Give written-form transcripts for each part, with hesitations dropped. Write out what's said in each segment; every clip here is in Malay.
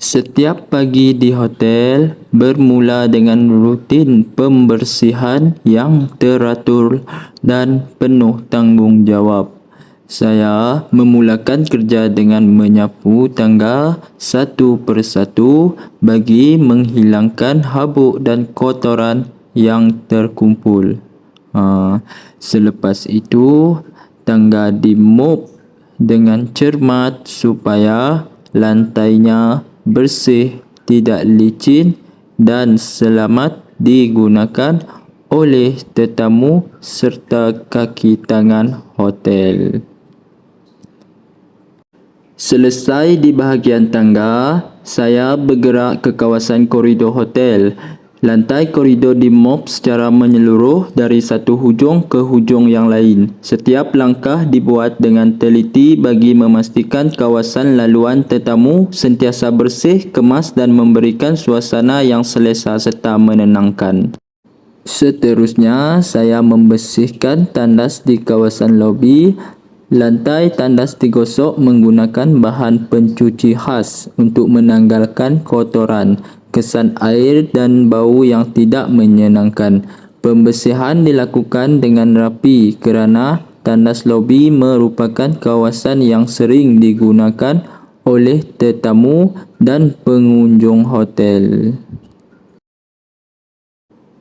Setiap pagi di hotel bermula dengan rutin pembersihan yang teratur dan penuh tanggungjawab. Saya memulakan kerja dengan menyapu tangga satu persatu bagi menghilangkan habuk dan kotoran yang terkumpul. Selepas itu, tangga dimop dengan cermat supaya lantainya bersih, tidak licin dan selamat digunakan oleh tetamu serta kaki tangan hotel. Selesai di bahagian tangga, saya bergerak ke kawasan koridor hotel. Lantai koridor dimop secara menyeluruh dari satu hujung ke hujung yang lain. Setiap langkah dibuat dengan teliti bagi memastikan kawasan laluan tetamu sentiasa bersih, kemas dan memberikan suasana yang selesa serta menenangkan. Seterusnya, saya membersihkan tandas di kawasan lobi. Lantai tandas digosok menggunakan bahan pencuci khas untuk menanggalkan kotoran, kesan air dan bau yang tidak menyenangkan. Pembersihan dilakukan dengan rapi kerana tandas lobi merupakan kawasan yang sering digunakan oleh tetamu dan pengunjung hotel.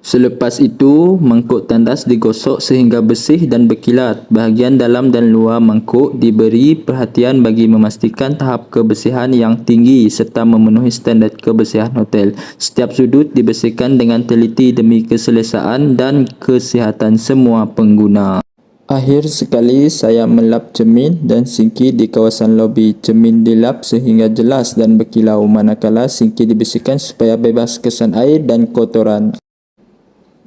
Selepas itu, mangkuk tandas digosok sehingga bersih dan berkilat. Bahagian dalam dan luar mangkuk diberi perhatian bagi memastikan tahap kebersihan yang tinggi serta memenuhi standard kebersihan hotel. Setiap sudut dibersihkan dengan teliti demi keselesaan dan kesihatan semua pengguna. Akhir sekali, saya melap cermin dan sinki di kawasan lobi. Cermin dilap sehingga jelas dan berkilau, manakala sinki dibersihkan supaya bebas kesan air dan kotoran.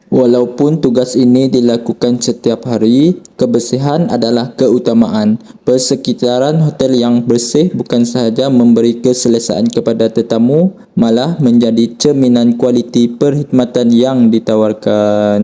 Walaupun tugas ini dilakukan setiap hari, kebersihan adalah keutamaan. Persekitaran hotel yang bersih bukan sahaja memberi keselesaan kepada tetamu, malah menjadi cerminan kualiti perkhidmatan yang ditawarkan.